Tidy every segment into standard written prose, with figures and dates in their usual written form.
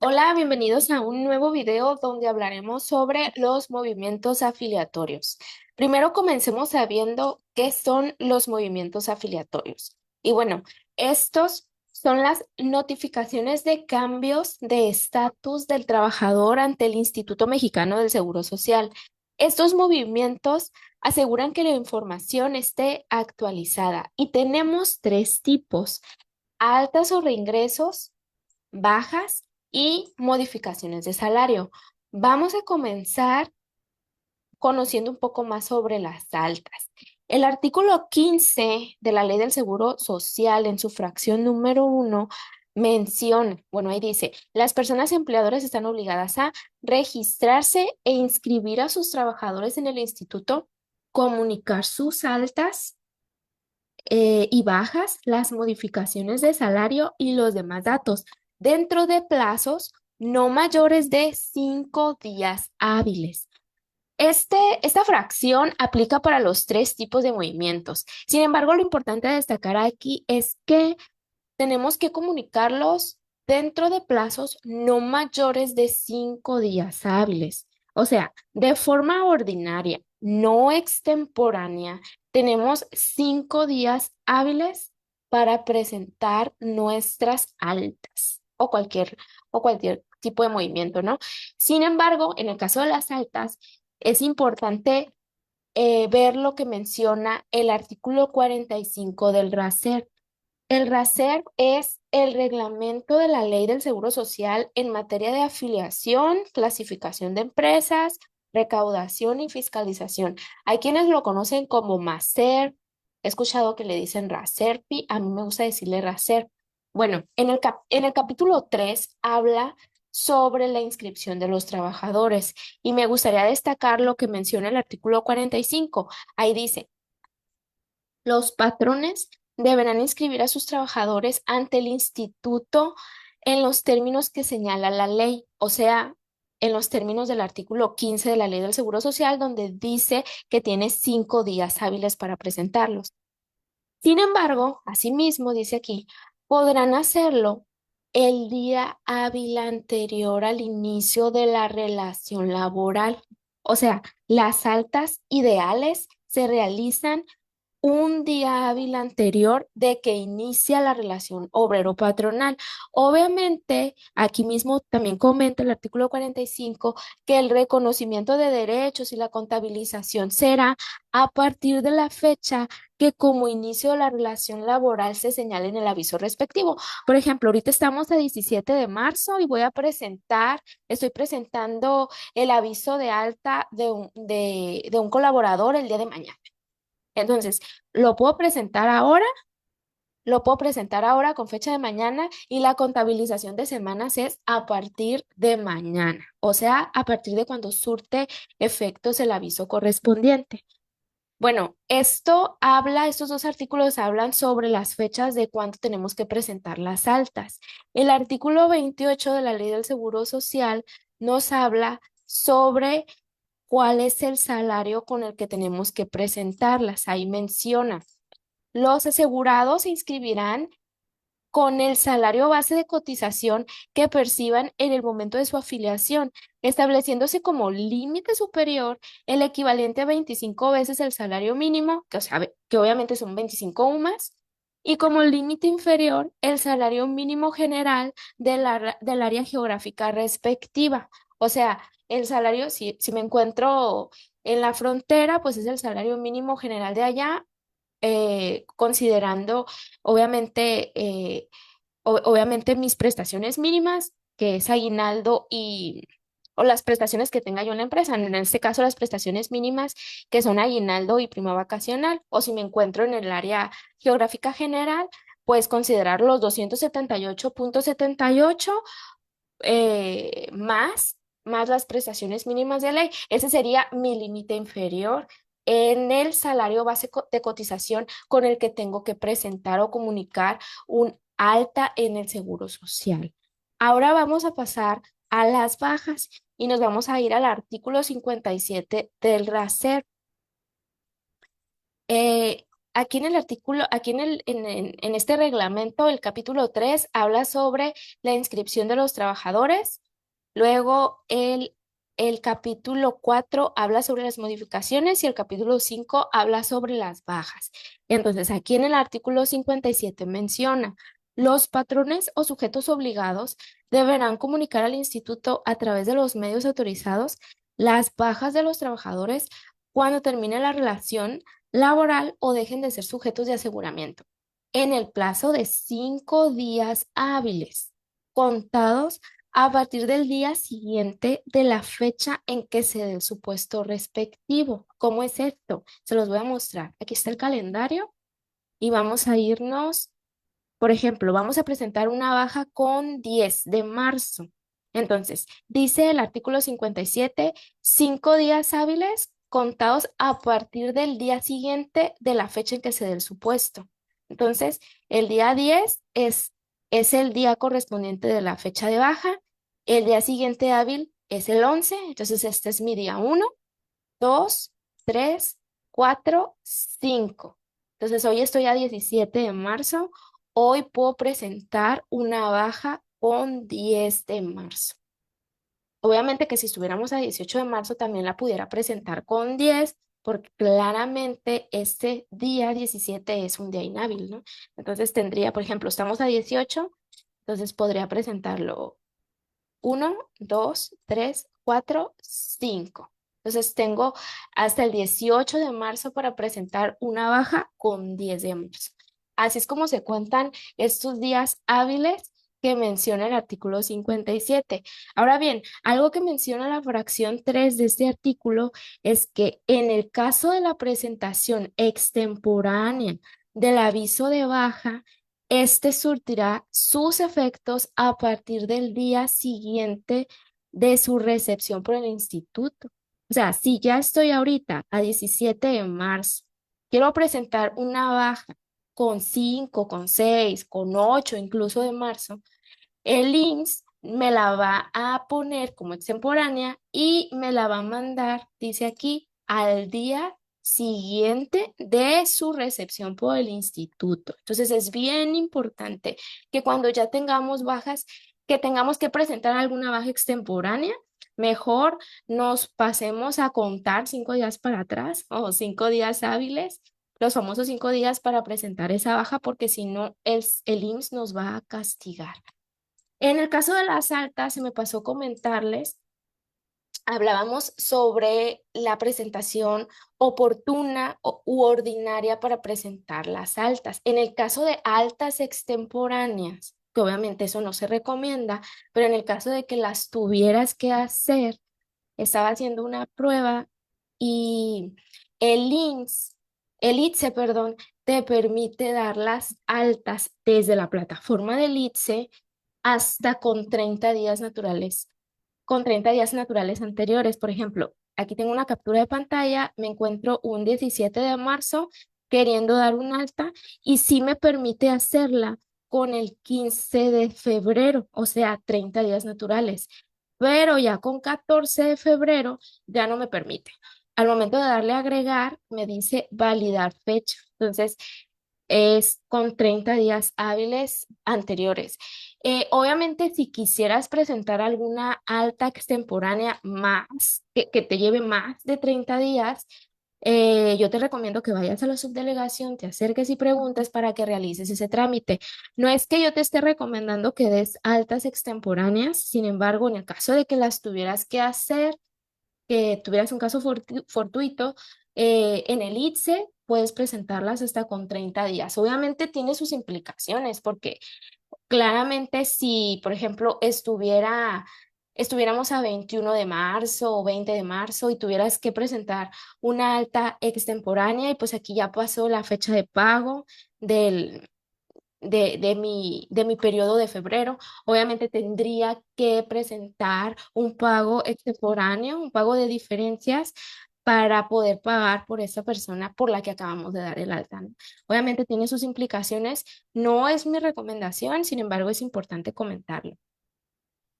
Hola, bienvenidos a un nuevo video donde hablaremos sobre los movimientos afiliatorios. Primero comencemos sabiendo qué son los movimientos afiliatorios. Y bueno, estos son las notificaciones de cambios de estatus del trabajador ante el Instituto Mexicano del Seguro Social. Estos movimientos aseguran que la información esté actualizada y tenemos tres tipos: altas sobre ingresos, bajas y modificaciones de salario. Vamos a comenzar conociendo un poco más sobre las altas. El artículo 15 de la Ley del Seguro Social, en su fracción número 1, menciona, bueno, ahí dice: las personas empleadoras están obligadas a registrarse e inscribir a sus trabajadores en el instituto, comunicar sus altas y bajas, las modificaciones de salario y los demás datos dentro de plazos no mayores de 5 días hábiles. Esta fracción aplica para los tres tipos de movimientos. Sin embargo, lo importante a destacar aquí es que tenemos que comunicarlos dentro de plazos no mayores de 5 días hábiles. O sea, de forma ordinaria, no extemporánea, tenemos 5 días hábiles para presentar nuestras altas o cualquier tipo de movimiento, ¿no? Sin embargo, en el caso de las altas, es importante ver lo que menciona el artículo 45 del RASER. El RASER es el reglamento de la Ley del Seguro Social en materia de afiliación, clasificación de empresas, recaudación y fiscalización. Hay quienes lo conocen como MASER. He escuchado que le dicen RASERPI, a mí me gusta decirle RASER. Bueno, en el capítulo 3 habla sobre la inscripción de los trabajadores y me gustaría destacar lo que menciona el artículo 45. Ahí dice: los patrones deberán inscribir a sus trabajadores ante el instituto en los términos que señala la ley, o sea, en los términos del artículo 15 de la Ley del Seguro Social, donde dice que tiene 5 días hábiles para presentarlos. Sin embargo, asimismo, dice aquí, podrán hacerlo el día hábil anterior al inicio de la relación laboral. O sea, las altas ideales se realizan un día hábil anterior de que inicia la relación obrero-patronal. Obviamente, aquí mismo también comenta el artículo 45 que el reconocimiento de derechos y la contabilización será a partir de la fecha que como inicio de la relación laboral se señale en el aviso respectivo. Por ejemplo, ahorita estamos a 17 de marzo y estoy presentando el aviso de alta de un colaborador el día de mañana. Entonces, lo puedo presentar ahora, lo puedo presentar ahora con fecha de mañana, y la contabilización de semanas es a partir de mañana, o sea, a partir de cuando surte efectos el aviso correspondiente. Bueno, estos dos artículos hablan sobre las fechas de cuándo tenemos que presentar las altas. El artículo 28 de la Ley del Seguro Social nos habla sobre cuál es el salario con el que tenemos que presentarlas. Ahí menciona: los asegurados se inscribirán con el salario base de cotización que perciban en el momento de su afiliación, estableciéndose como límite superior el equivalente a 25 veces el salario mínimo, que, o sea, que obviamente son 25 UMAS, y como límite inferior el salario mínimo general del área geográfica respectiva. O sea, el salario, si me encuentro en la frontera, pues es el salario mínimo general de allá, considerando obviamente, obviamente mis prestaciones mínimas, que es aguinaldo o las prestaciones que tenga yo en la empresa, en este caso las prestaciones mínimas que son aguinaldo y prima vacacional, o si me encuentro en el área geográfica general, pues considerar los 278.78 más las prestaciones mínimas de ley. Ese sería mi límite inferior en el salario base de cotización con el que tengo que presentar o comunicar un alta en el Seguro Social. Ahora vamos a pasar a las bajas y nos vamos a ir al artículo 57 del RASER. aquí en el artículo, aquí en este reglamento, el capítulo 3 habla sobre la inscripción de los trabajadores. Luego el capítulo 4 habla sobre las modificaciones y el capítulo 5 habla sobre las bajas. Entonces, aquí en el artículo 57 menciona, los patrones o sujetos obligados deberán comunicar al instituto a través de los medios autorizados las bajas de los trabajadores cuando termine la relación laboral o dejen de ser sujetos de aseguramiento en el plazo de 5 días hábiles, contados a partir del día siguiente de la fecha en que se dé el supuesto respectivo. ¿Cómo es esto? Se los voy a mostrar. Aquí está el calendario y vamos a irnos, por ejemplo, vamos a presentar una baja con 10 de marzo. Entonces, dice el artículo 57, 5 días hábiles contados a partir del día siguiente de la fecha en que se dé el supuesto. Entonces, el día 10 es el día correspondiente de la fecha de baja. El día siguiente hábil es el 11. Entonces, este es mi día 1, 2, 3, 4, 5. Entonces, hoy estoy a 17 de marzo. Hoy puedo presentar una baja con 10 de marzo. Obviamente que si estuviéramos a 18 de marzo también la pudiera presentar con 10, porque claramente este día 17 es un día inhábil, ¿no? Entonces tendría, por ejemplo, estamos a 18, entonces podría presentarlo 1, 2, 3, 4, 5. Entonces tengo hasta el 18 de marzo para presentar una baja con 10 de marzo. Así es como se cuentan estos días hábiles que menciona el artículo 57. Ahora bien, algo que menciona la fracción 3 de este artículo es que en el caso de la presentación extemporánea del aviso de baja, este surtirá sus efectos a partir del día siguiente de su recepción por el instituto. O sea, si ya estoy ahorita a 17 de marzo, quiero presentar una baja con 5, con 6, con 8, incluso de marzo, el INSS me la va a poner como extemporánea y me la va a mandar, dice aquí, al día siguiente de su recepción por el instituto. Entonces es bien importante que cuando ya tengamos bajas, que tengamos que presentar alguna baja extemporánea, mejor nos pasemos a contar 5 días para atrás o 5 días hábiles, los famosos 5 días para presentar esa baja, porque si no, el IMSS nos va a castigar. En el caso de las altas, se me pasó comentarles, hablábamos sobre la presentación oportuna u ordinaria para presentar las altas. En el caso de altas extemporáneas, que obviamente eso no se recomienda, pero en el caso de que las tuvieras que hacer, estaba haciendo una prueba y el INSS, el ITSE, perdón, te permite dar las altas desde la plataforma del ITSE hasta con 30 días naturales anteriores. Por ejemplo, aquí tengo una captura de pantalla, me encuentro un 17 de marzo queriendo dar un alta y sí me permite hacerla con el 15 de febrero, o sea, 30 días naturales. Pero ya con 14 de febrero ya no me permite. Al momento de darle a agregar, me dice validar fecha. Entonces, es con 30 días hábiles anteriores. Obviamente, si quisieras presentar alguna alta extemporánea más, que te lleve más de 30 días, yo te recomiendo que vayas a la subdelegación, te acerques y preguntes para que realices ese trámite. No es que yo te esté recomendando que des altas extemporáneas, sin embargo, en el caso de que las tuvieras que hacer, que tuvieras un caso fortuito, en el ITSE puedes presentarlas hasta con 30 días. Obviamente tiene sus implicaciones porque claramente si, por ejemplo, estuviéramos a 21 de marzo o 20 de marzo y tuvieras que presentar una alta extemporánea y pues aquí ya pasó la fecha de pago del, de mi periodo de febrero, obviamente tendría que presentar un pago extemporáneo, un pago de diferencias para poder pagar por esa persona por la que acabamos de dar el alta, ¿no? Obviamente tiene sus implicaciones, no es mi recomendación, sin embargo es importante comentarlo.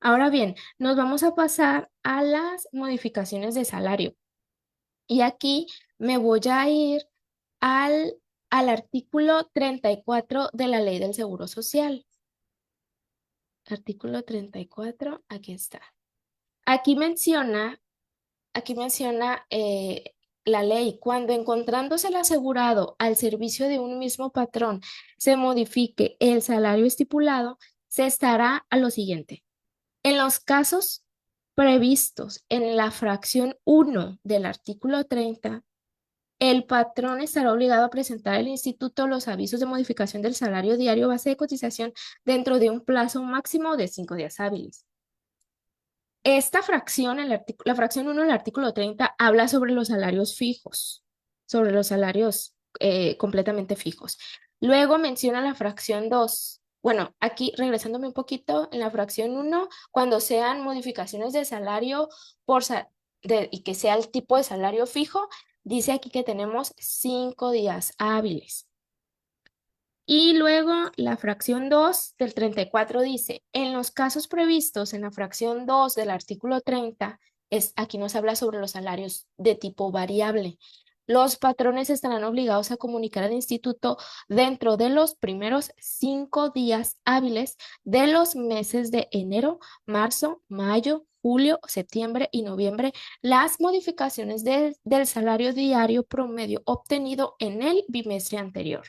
Ahora bien, nos vamos a pasar a las modificaciones de salario y aquí me voy a ir al al artículo 34 de la Ley del Seguro Social. Artículo 34, aquí está. Aquí menciona, aquí menciona la ley, cuando encontrándose el asegurado al servicio de un mismo patrón se modifique el salario estipulado, se estará a lo siguiente. En los casos previstos en la fracción 1 del artículo 30, el patrón estará obligado a presentar al instituto los avisos de modificación del salario diario base de cotización dentro de un plazo máximo de 5 días hábiles. Esta fracción, la fracción 1 del artículo 30, habla sobre los salarios fijos, sobre los salarios completamente fijos. Luego menciona la fracción 2. Bueno, aquí regresándome un poquito, en la fracción 1, cuando sean modificaciones de salario y que sea el tipo de salario fijo, dice aquí que tenemos 5 días hábiles. Y luego la fracción 2 del 34 dice, en los casos previstos en la fracción 2 del artículo 30, aquí nos habla sobre los salarios de tipo variable. Los patrones estarán obligados a comunicar al instituto dentro de los primeros 5 días hábiles de los meses de enero, marzo, mayo, julio, septiembre y noviembre las modificaciones del salario diario promedio obtenido en el bimestre anterior.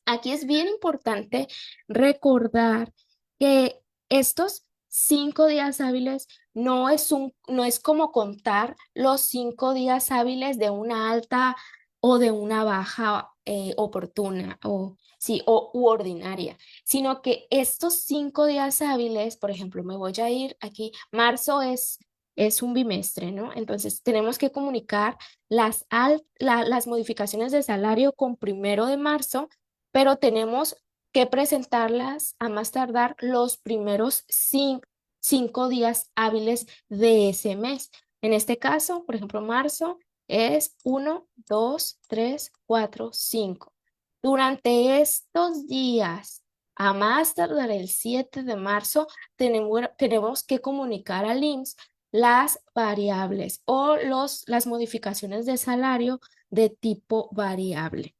Aquí es bien importante recordar que estos 5 días hábiles no es como contar los 5 días hábiles de una alta o de una baja oportuna o sí, u ordinaria, sino que estos 5 días hábiles, por ejemplo, me voy a ir aquí, marzo es un bimestre, ¿no? Entonces tenemos que comunicar las modificaciones de salario con 1 de marzo, pero tenemos que presentarlas a más tardar los primeros 5 días hábiles de ese mes. En este caso, por ejemplo, marzo es 1, 2, 3, 4, 5. Durante estos días, a más tardar el 7 de marzo, tenemos que comunicar al IMSS las variables o las modificaciones de salario de tipo variable,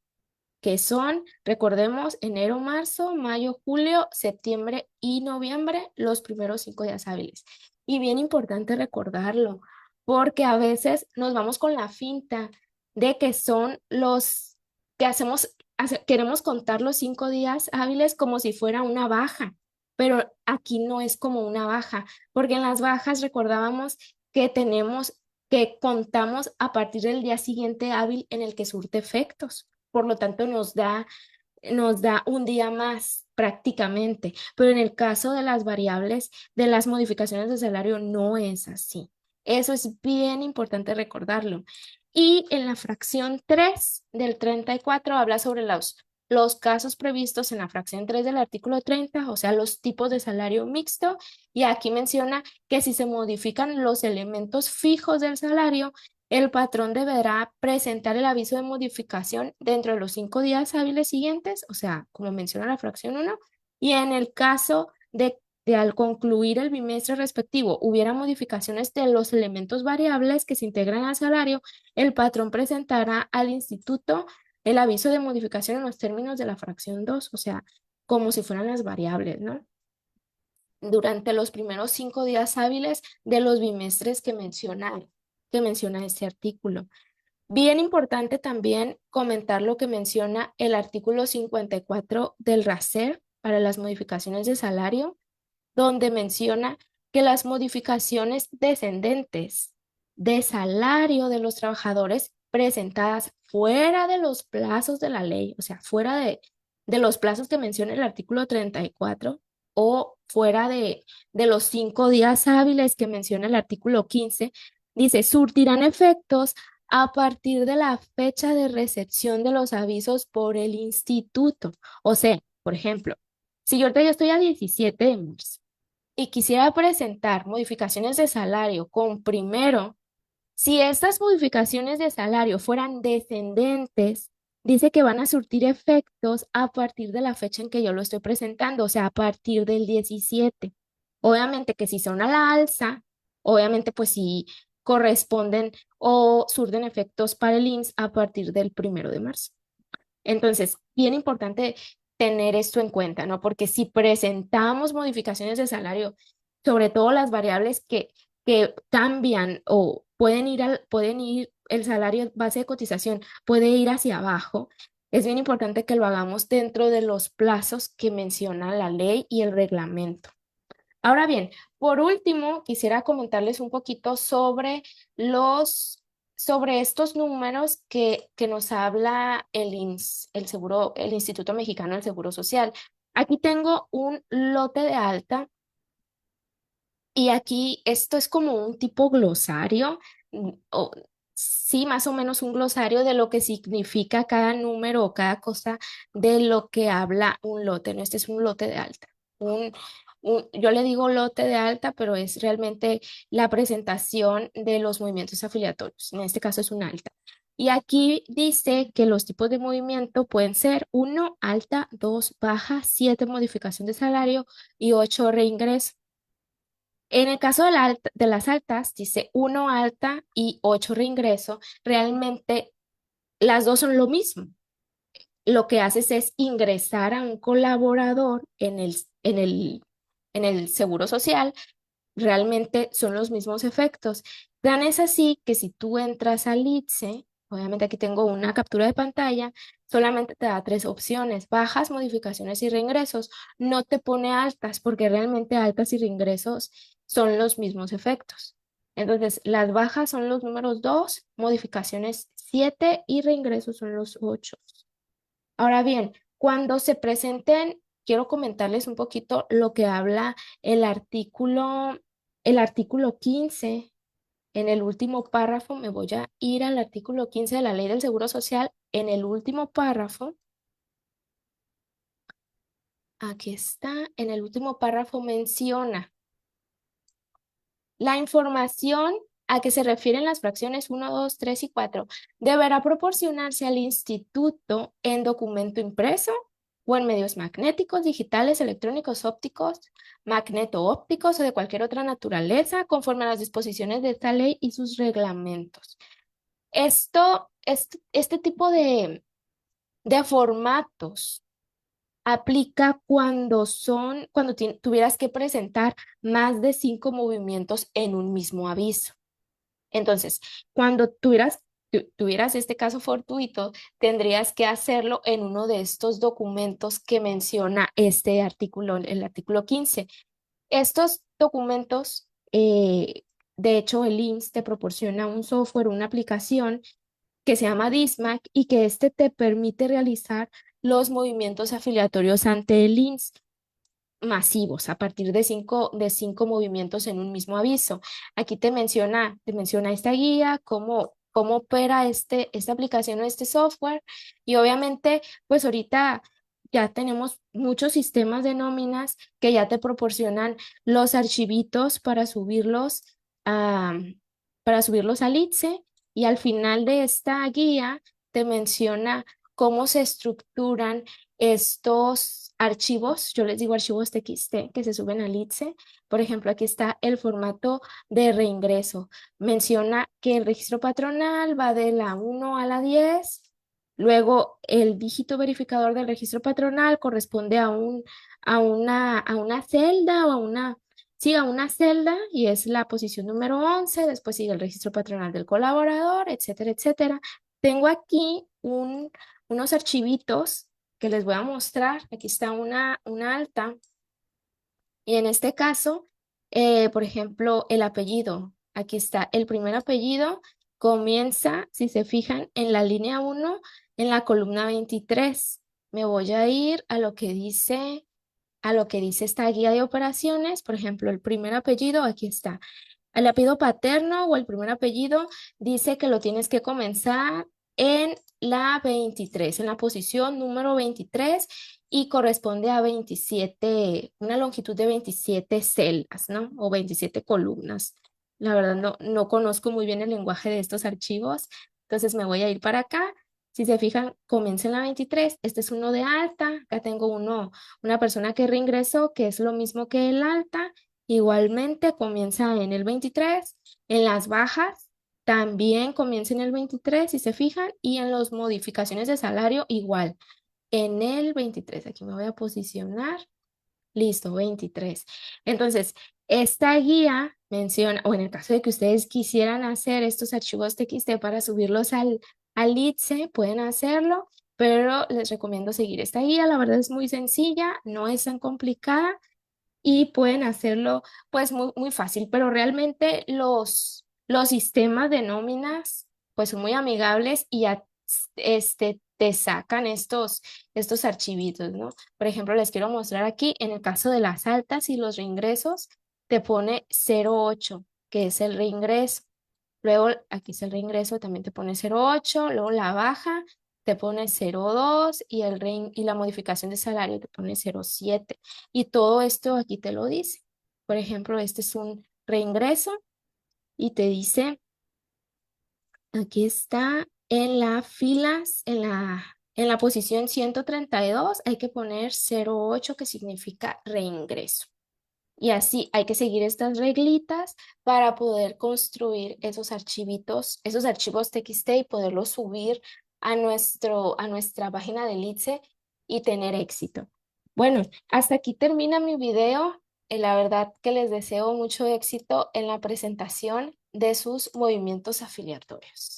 que son, recordemos, enero, marzo, mayo, julio, septiembre y noviembre, los primeros 5 días hábiles. Y bien importante recordarlo, porque a veces nos vamos con la finta de que son los que queremos contar los 5 días hábiles como si fuera una baja, pero aquí no es como una baja, porque en las bajas recordábamos que contamos a partir del día siguiente hábil en el que surte efectos. Por lo tanto, nos da un día más prácticamente, pero en el caso de las variables, de las modificaciones de salario, no es así. Eso es bien importante recordarlo. Y en la fracción 3 del 34 habla sobre los casos previstos en la fracción 3 del artículo 30, o sea, los tipos de salario mixto, y aquí menciona que si se modifican los elementos fijos del salario, el patrón deberá presentar el aviso de modificación dentro de los 5 días hábiles siguientes, o sea, como menciona la fracción 1, y en el caso de al concluir el bimestre respectivo hubiera modificaciones de los elementos variables que se integran al salario, el patrón presentará al instituto el aviso de modificación en los términos de la fracción 2, o sea, como si fueran las variables, ¿no? Durante los primeros 5 días hábiles de los bimestres que menciona este artículo. Bien importante también comentar lo que menciona el artículo 54 del RACER para las modificaciones de salario, donde menciona que las modificaciones descendentes de salario de los trabajadores presentadas fuera de los plazos de la ley, o sea, fuera de los plazos que menciona el artículo 34 o fuera de los 5 días hábiles que menciona el artículo 15, dice, surtirán efectos a partir de la fecha de recepción de los avisos por el instituto. O sea, por ejemplo, si yo ahorita ya estoy a 17 de marzo y quisiera presentar modificaciones de salario con 1, si estas modificaciones de salario fueran descendentes, dice que van a surtir efectos a partir de la fecha en que yo lo estoy presentando, o sea, a partir del 17. Obviamente que si son a la alza, obviamente pues si corresponden o surten efectos para el IMSS a partir del 1 de marzo. Entonces, bien importante tener esto en cuenta, ¿no? Porque si presentamos modificaciones de salario, sobre todo las variables que cambian o pueden ir, el salario base de cotización puede ir hacia abajo, es bien importante que lo hagamos dentro de los plazos que menciona la ley y el reglamento. Ahora bien, por último, quisiera comentarles un poquito sobre sobre estos números que nos habla el INS, el Instituto Mexicano del Seguro Social. Aquí tengo un lote de alta y aquí esto es como un tipo glosario, o sí, más o menos un glosario de lo que significa cada número o cada cosa de lo que habla un lote, ¿no? Este es un lote de alta. Un, yo le digo lote de alta, pero es realmente la presentación de los movimientos afiliatorios. En este caso es un alta. Y aquí dice que los tipos de movimiento pueden ser uno alta, 2 baja, 7 modificación de salario y 8 reingreso. En el caso de las altas, dice uno alta y 8 reingreso. Realmente las dos son lo mismo. Lo que haces es ingresar a un colaborador en el seguro social. Realmente son los mismos efectos. Tan es así que si tú entras al ITSE, obviamente aquí tengo una captura de pantalla, solamente te da tres opciones: bajas, modificaciones y reingresos. No te pone altas porque realmente altas y reingresos son los mismos efectos. Entonces, las bajas son los números 2, modificaciones 7 y reingresos son los 8. Ahora bien, cuando se presenten, quiero comentarles un poquito lo que habla el artículo, el artículo 15. En el último párrafo, me voy a ir al artículo 15 de la Ley del Seguro Social. En el último párrafo, aquí está, en el último párrafo menciona la información a que se refieren las fracciones uno, 2, 3 y 4 deberá proporcionarse al instituto en documento impreso o en medios magnéticos, digitales, electrónicos, ópticos, magneto-ópticos o de cualquier otra naturaleza, conforme a las disposiciones de esta ley y sus reglamentos. Este tipo de formatos aplica cuando tuvieras que presentar más de 5 movimientos en un mismo aviso. Entonces, cuando tuvieras este caso fortuito, tendrías que hacerlo en uno de estos documentos que menciona este artículo, el artículo 15. Estos documentos, de hecho, el IMSS te proporciona un software, una aplicación que se llama DISMAC y que este te permite realizar los movimientos afiliatorios ante el IMSS masivos a partir de cinco movimientos en un mismo aviso. Aquí te menciona esta guía, cómo opera esta aplicación o este software. Y obviamente, pues ahorita ya tenemos muchos sistemas de nóminas que ya te proporcionan los archivitos a, para subirlos al ITSE, y al final de esta guía te menciona cómo se estructuran estos archivos. Yo les digo archivos TXT que se suben al ITSE. Por ejemplo, aquí está el formato de reingreso. Menciona que el registro patronal va de la 1 a la 10. Luego, el dígito verificador del registro patronal corresponde a una celda o sí, a una celda, y es la posición número 11. Después sigue el registro patronal del colaborador, etcétera, etcétera. Tengo aquí unos archivitos que les voy a mostrar. Aquí está una alta. Y en este caso, por ejemplo, el apellido. Aquí está el primer apellido. Comienza, si se fijan, en la línea 1, en la columna 23. Me voy a ir a lo que dice esta guía de operaciones. Por ejemplo, el primer apellido, aquí está. El apellido paterno o el primer apellido dice que lo tienes que comenzar en la 23, en la posición número 23, y corresponde a 27, una longitud de 27 celdas, ¿no? O 27 columnas. La verdad no conozco muy bien el lenguaje de estos archivos, entonces me voy a ir para acá. Si se fijan, comienza en la 23. Este es uno de alta. Acá tengo una persona que reingresó, que es lo mismo que el alta. Igualmente comienza en el 23. En las bajas también comienza en el 23 si se fijan, y en las modificaciones de salario igual, en el 23. Aquí me voy a posicionar. Listo, 23. Entonces, esta guía menciona, o en el caso de que ustedes quisieran hacer estos archivos TXT para subirlos al ITSE, pueden hacerlo, pero les recomiendo seguir esta guía. La verdad es muy sencilla, no es tan complicada y pueden hacerlo pues muy fácil, pero realmente los sistemas de nóminas pues son muy amigables y te sacan estos archivitos, ¿no? Por ejemplo, les quiero mostrar aquí, en el caso de las altas y los reingresos, te pone 0,8, que es el reingreso. Luego aquí es el reingreso, también te pone 0,8, luego la baja te pone 0,2 y y la modificación de salario te pone 0,7. Y todo esto aquí te lo dice. Por ejemplo, este es un reingreso y te dice, aquí está en la filas, en la posición 132 hay que poner 0,8 que significa reingreso. Y así hay que seguir estas reglitas para poder construir esos archivitos, esos archivos TXT y poderlos subir a nuestra página de Litze y tener éxito. Bueno, hasta aquí termina mi video. La verdad que les deseo mucho éxito en la presentación de sus movimientos afiliatorios.